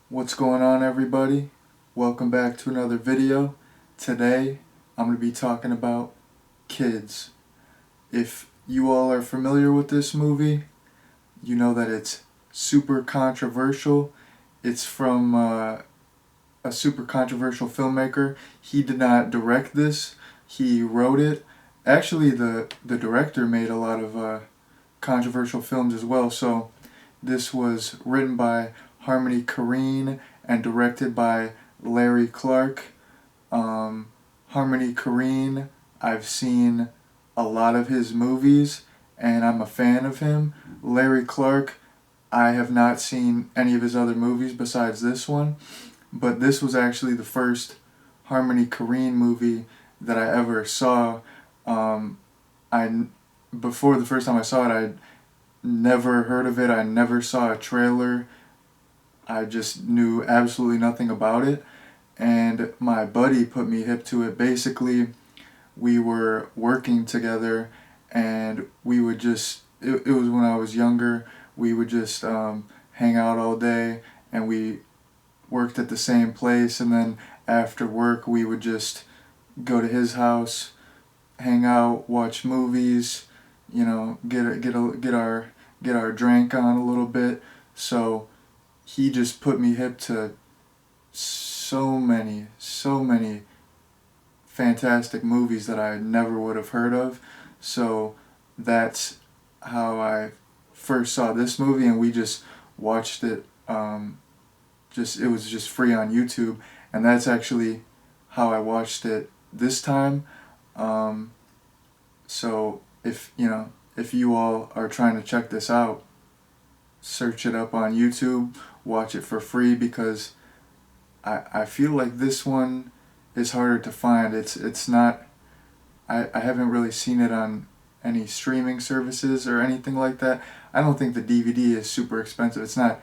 What's going on, everybody? Welcome back to another video. Today I'm going to be talking about Kids. If you all are familiar with this movie, you know that it's super controversial. It's from a super controversial filmmaker. He did not direct this, he wrote it. Actually, the director made a lot of controversial films as well. So this was written by Harmony Korine and directed by Larry Clark. Harmony Korine, I've seen a lot of his movies and I'm a fan of him. Larry Clark, I have not seen any of his other movies besides this one, but this was actually the first Harmony Korine movie that I ever saw. I Before the first time I saw it, I never heard of it. I never saw a trailer. I just knew absolutely nothing about it. And my buddy put me hip to it. Basically, we were working together and we would just, it was when I was younger, we would just hang out all day and we worked at the same place. And then after work, we would just go to his house, hang out, watch movies, get our drink on a little bit. So he just put me hip to so many fantastic movies that I never would have heard of. So that's how I first saw this movie, and we just watched it. It was just free on YouTube, and that's actually how I watched it this time. Um, so if you all are trying to check this out, search it up on YouTube, watch it for free because I feel like this one is harder to find. It's not. I haven't really seen it on any streaming services or anything like that. I don't think the DVD is super expensive. It's not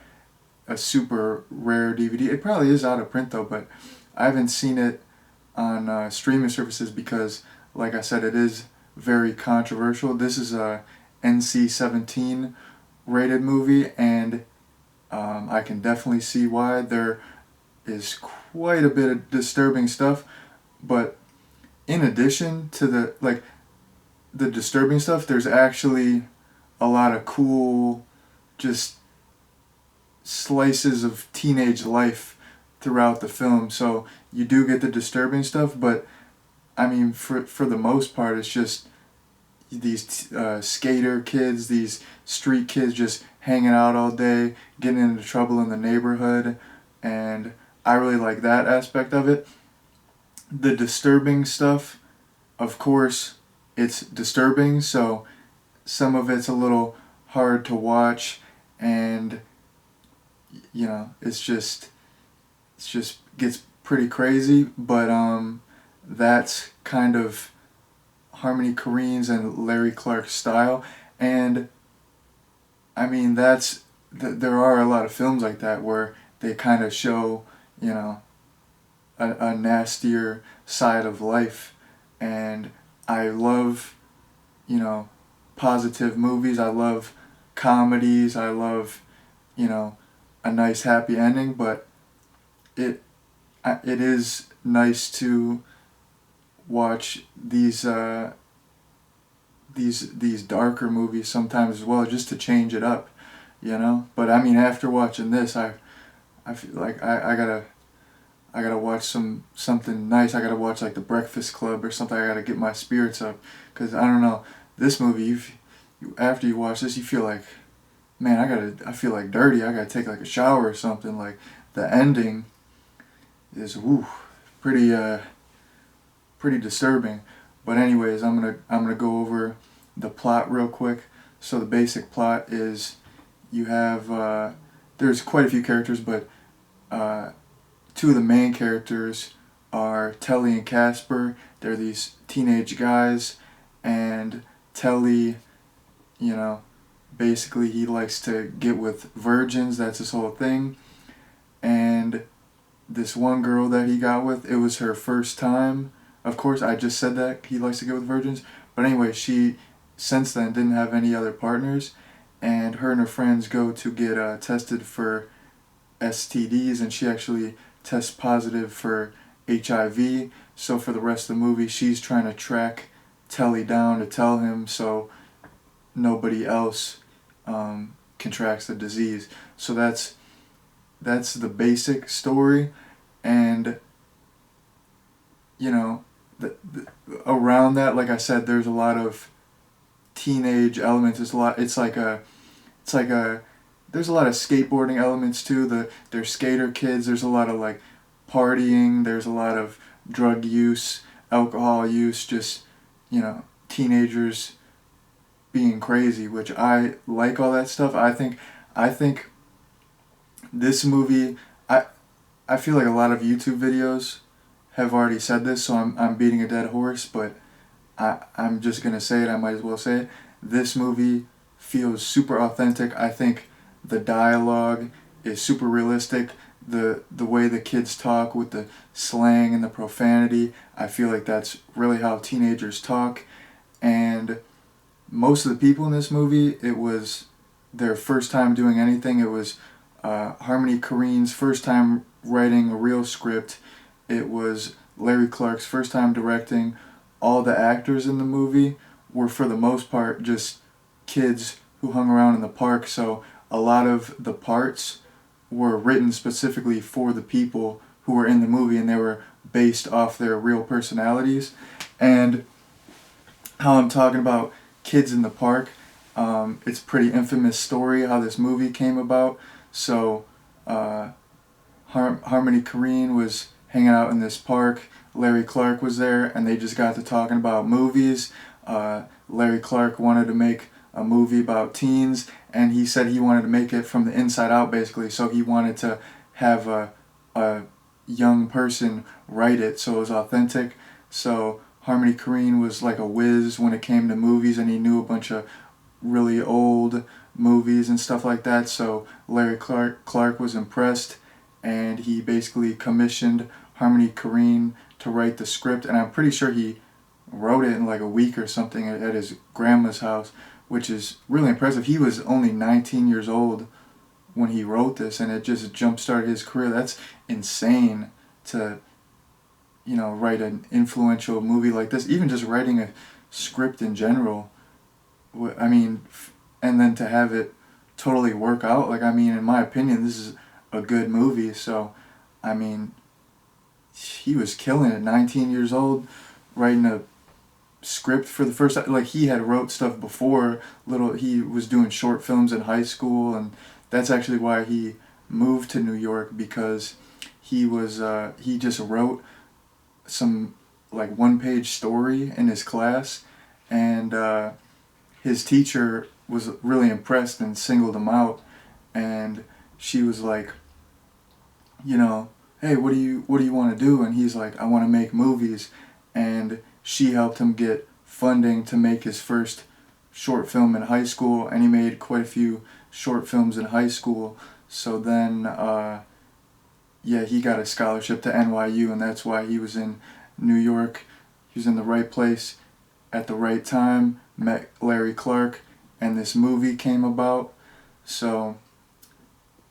a super rare DVD. It probably is out of print though, but I haven't seen it on streaming services because, like I said, it is very controversial. This is a NC-17 rated movie, and I can definitely see why. There is quite a bit of disturbing stuff, but in addition to the disturbing stuff, there's actually a lot of cool just slices of teenage life throughout the film. So you do get the disturbing stuff, but I mean, for the most part, it's just these skater kids, these street kids just hanging out all day, getting into trouble in the neighborhood, and I really like that aspect of it. The disturbing stuff, of course, it's disturbing, so some of it's a little hard to watch, and it's just gets pretty crazy, but that's kind of Harmony Korine's and Larry Clark's style. And I mean, there are a lot of films like that where they kind of show, you know, a nastier side of life. And I love, you know, positive movies. I love comedies. I love, you know, a nice happy ending. But it it is nice to watch these darker movies sometimes as well, just to change it up, you know. But I mean, after watching this, I feel like I gotta watch something nice. I gotta watch like The Breakfast Club or something. I gotta get my spirits up, because I don't know, this movie, after you watch this, you feel like, man, I feel like dirty. I gotta take like a shower or something. Like the ending is pretty pretty disturbing. But anyways, I'm gonna go over the plot real quick. So the basic plot is you have there's quite a few characters, but two of the main characters are Telly and Casper. They're these teenage guys, and Telly, you know, basically he likes to get with virgins. That's his whole thing. And this one girl that he got with, it was her first time. Of course, I just said that he likes to get with virgins. But anyway, she since then didn't have any other partners, and her friends go to get tested for STDs, and she actually tests positive for HIV. So for the rest of the movie, she's trying to track Telly down to tell him so nobody else contracts the disease. So that's the basic story, and you know, around that, like I said, there's a lot of teenage elements. It's a lot. It's like a. There's a lot of skateboarding elements too. They're skater kids. There's a lot of like partying. There's a lot of drug use, alcohol use. Just teenagers being crazy, which I like all that stuff. I think this movie. I feel like a lot of YouTube videos have already said this, so I'm beating a dead horse, but I'm just gonna say it. I might as well say it. This movie feels super authentic. I think the dialogue is super realistic. The way the kids talk with the slang and the profanity, I feel like that's really how teenagers talk. And most of the people in this movie, it was their first time doing anything. It was Harmony Korine's first time writing a real script. It was Larry Clark's first time directing. All the actors in the movie were, for the most part, just kids who hung around in the park. So a lot of the parts were written specifically for the people who were in the movie, and they were based off their real personalities. And how I'm talking about kids in the park, it's a pretty infamous story how this movie came about. So Harmony Korine was hanging out in this park. Larry Clark was there, and they just got to talking about movies. Larry Clark wanted to make a movie about teens, and he said he wanted to make it from the inside out, basically. So he wanted to have a young person write it, so it was authentic. So Harmony Korine was like a whiz when it came to movies, and he knew a bunch of really old movies and stuff like that. So Larry Clark was impressed, and he basically commissioned Harmony Korine to write the script, and I'm pretty sure he wrote it in like a week or something at his grandma's house, which is really impressive. He was only 19 years old when he wrote this, and it just jump-started his career. That's insane to, write an influential movie like this. Even just writing a script in general, I mean, and then to have it totally work out. Like, I mean, in my opinion, this is a good movie. So, I mean, he was killing it. 19 years old, writing a script for the first time. Like, he had wrote stuff before. He was doing short films in high school, and that's actually why he moved to New York, because he just wrote some like one-page story in his class, and his teacher was really impressed and singled him out, and she was like, hey, what do you want to do? And he's like, I want to make movies. And she helped him get funding to make his first short film in high school, and he made quite a few short films in high school. So then he got a scholarship to NYU, and that's why he was in New York. He was in the right place at the right time, met Larry Clark, and this movie came about. So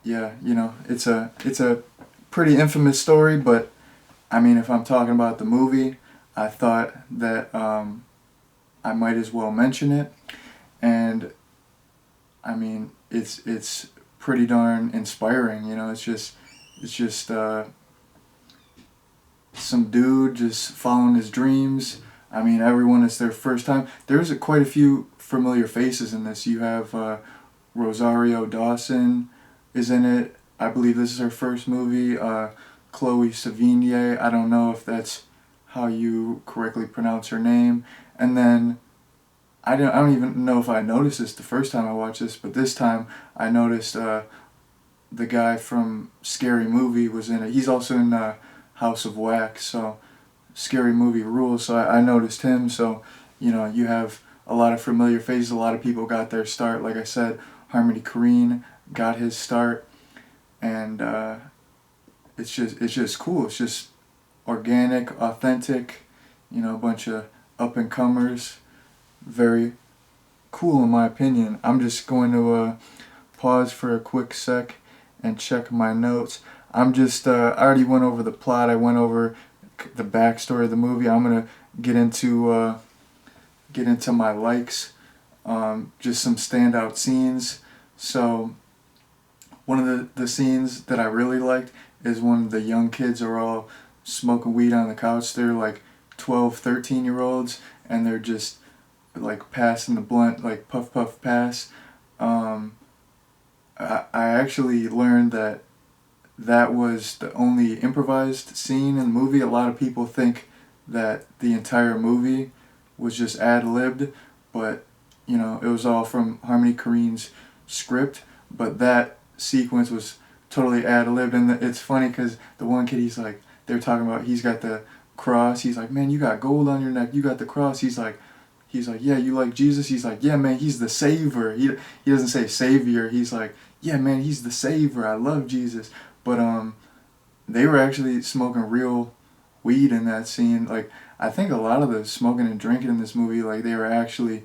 yeah, it's a pretty infamous story, but I mean, if I'm talking about the movie, I thought that I might as well mention it. And I mean, it's pretty darn inspiring. It's just some dude just following his dreams. I mean, everyone, it's their first time. There's quite a few familiar faces in this. You have Rosario Dawson is in it. I believe this is her first movie. Chloe Sevigny, I don't know if that's how you correctly pronounce her name. And then I don't even know if I noticed this the first time I watched this, but this time I noticed the guy from Scary Movie was in it. He's also in House of Wax, so Scary Movie rules. So I noticed him. So you have a lot of familiar faces. A lot of people got their start. Like I said, Harmony Korine got his start, and it's just cool. It's just organic, authentic. A bunch of up and comers. Very cool in my opinion. I'm just going to pause for a quick sec and check my notes. I'm just I already went over the plot. I went over the backstory of the movie. I'm gonna get into my likes. Just some standout scenes. So one of the scenes that I really liked is when the young kids are all smoking weed on the couch. They're like 12, 13 year olds, and they're just like passing the blunt, like puff puff pass. Um, I actually learned that that was the only improvised scene in the movie. A lot of people think that the entire movie was just ad-libbed, but it was all from Harmony Korine's script. But that sequence was totally ad-libbed, and it's funny because the one kid, they're talking about, he's got the cross. He's like, man, you got gold on your neck. You got the cross. He's like, yeah, you like Jesus? He's like, yeah, man, he's the savior. He doesn't say savior. He's like, yeah, man, he's the savior. I love Jesus. But they were actually smoking real weed in that scene. Like, I think a lot of the smoking and drinking in this movie, like, they were actually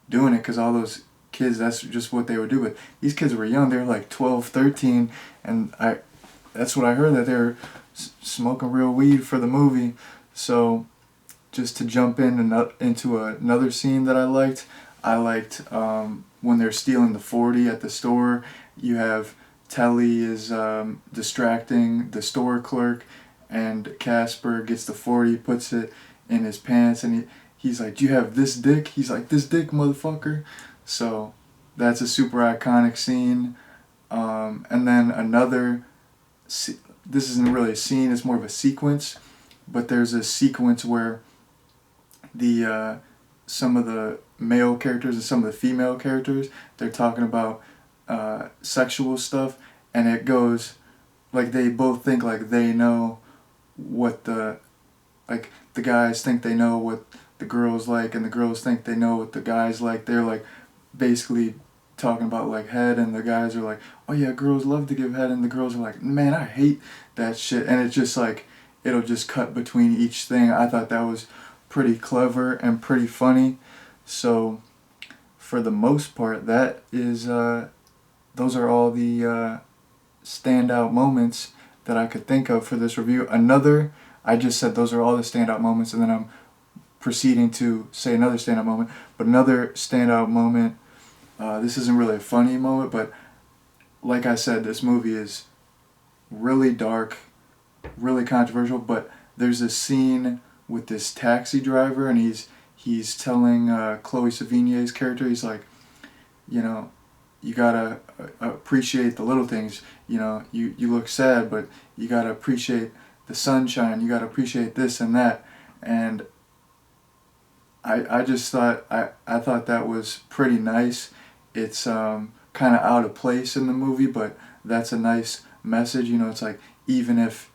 doing it because all those kids, that's just what they would do. But these kids were young. They were like 12, 13, and that's what I heard, that they were smoking real weed for the movie. So just to jump into another scene that I liked when they're stealing the 40 at the store. You have Telly is distracting the store clerk, and Casper gets the 40, puts it in his pants, and he's like, "Do you have this dick?" He's like, "This dick, motherfucker." So that's a super iconic scene. And then this isn't really a scene, it's more of a sequence, but there's a sequence where the some of the male characters and some of the female characters, they're talking about sexual stuff, and it goes like they both think like they know what the guys think they know what the girls like, and the girls think they know what the guys like. They're like basically talking about like head, and the guys are like, oh yeah, girls love to give head, and the girls are like, man, I hate that shit. And it's just like, it'll just cut between each thing. I thought that was pretty clever and pretty funny. So for the most part, that is those are all the standout moments that I could think of for this review. I just said those are all the standout moments, and then I'm proceeding to say another standout moment. But another standout moment, this isn't really a funny moment, but like I said, this movie is really dark, really controversial. But there's a scene with this taxi driver, and he's telling Chloe Sevigny's character, he's like, you gotta appreciate the little things. You look sad, but you gotta appreciate the sunshine. You gotta appreciate this and that. And I just thought I thought that was pretty nice. It's kind of out of place in the movie, but that's a nice message. It's like, even if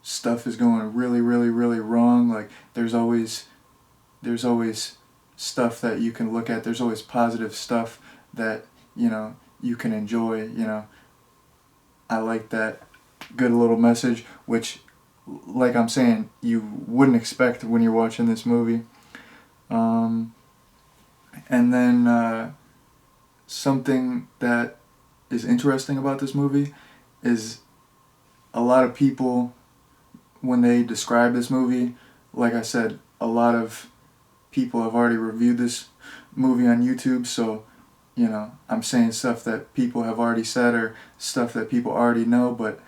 stuff is going really, really, really wrong, like there's always stuff that you can look at. There's always positive stuff that you can enjoy. I like that good little message, which, like I'm saying, you wouldn't expect when you're watching this movie. And then something that is interesting about this movie is a lot of people, when they describe this movie, like I said, a lot of people have already reviewed this movie on YouTube, so I'm saying stuff that people have already said or stuff that people already know. But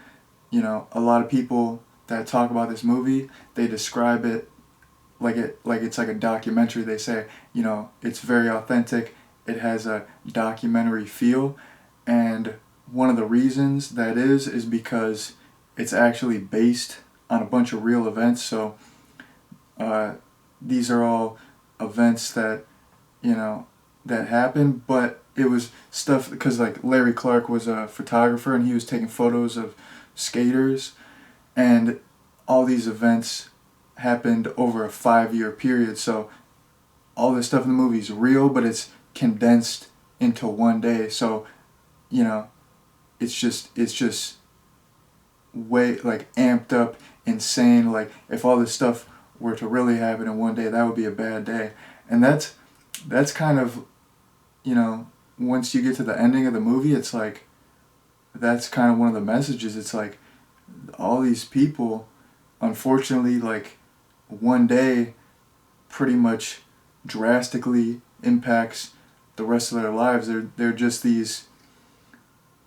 a lot of people that talk about this movie, they describe it like it's like a documentary. They say, it's very authentic, it has a documentary feel. And one of the reasons that is because it's actually based on a bunch of real events. So these are all events that that happened, but it was stuff because like Larry Clark was a photographer, and he was taking photos of skaters, and all these events happened over a 5-year period. So all this stuff in the movie is real, but it's condensed into one day. So it's just way like amped up, insane. Like, if all this stuff were to really happen in one day, that would be a bad day. And that's kind of, once you get to the ending of the movie, it's like, that's kind of one of the messages. It's like all these people, unfortunately, like one day pretty much drastically impacts the rest of their lives. They're just these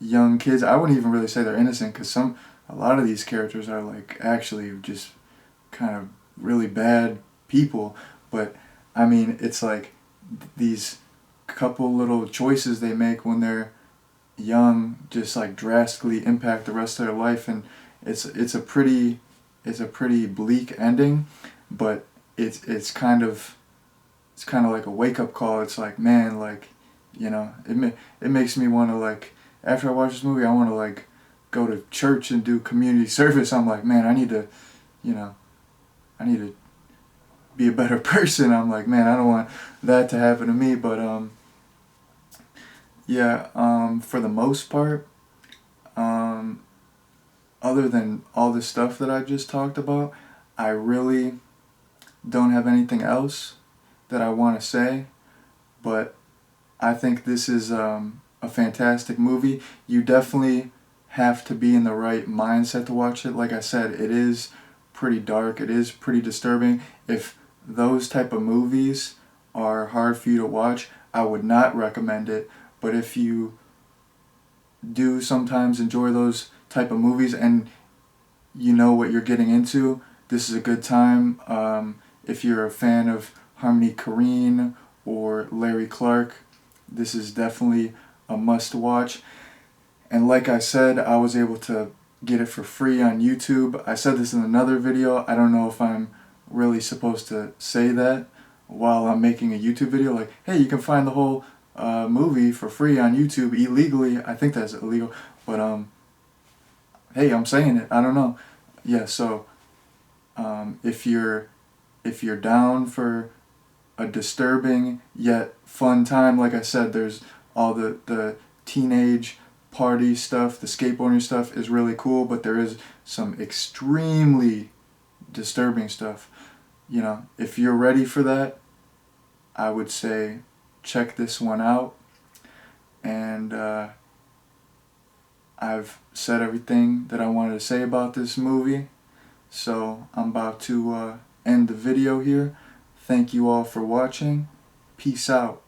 young kids. I wouldn't even really say they're innocent, because a lot of these characters are like actually just kind of really bad people. But I mean, it's like these couple little choices they make when they're young just like drastically impact the rest of their life. And it's a pretty bleak ending, but it's kind of like a wake up call. It's like, man, like, it makes me want to, like, after I watch this movie, I want to like go to church and do community service. I'm like, man, you know I need to be a better person. I'm like, man, I don't want that to happen to me. But yeah, for the most part, um, other than all the stuff that I just talked about, I really don't have anything else that I want to say. But I think this is a fantastic movie. You definitely have to be in the right mindset to watch it. Like I said, it is pretty dark. It is pretty disturbing. If those type of movies are hard for you to watch, I would not recommend it. But if you do sometimes enjoy those type of movies and you know what you're getting into, this is a good time. If you're a fan of Harmony Korine or Larry Clark, this is definitely a must watch. And like I said, I was able to get it for free on YouTube. I said this in another video. I don't know if I'm really supposed to say that while I'm making a YouTube video. Like, hey, you can find the whole movie for free on YouTube illegally. I think that's illegal. But hey, I'm saying it. I don't know. Yeah, so if you're down for a disturbing yet fun time, like I said, there's all the teenage party stuff, the skateboarding stuff is really cool, but there is some extremely disturbing stuff. If you're ready for that, I would say check this one out. And I've said everything that I wanted to say about this movie, so I'm about to end the video here. Thank you all for watching. Peace out.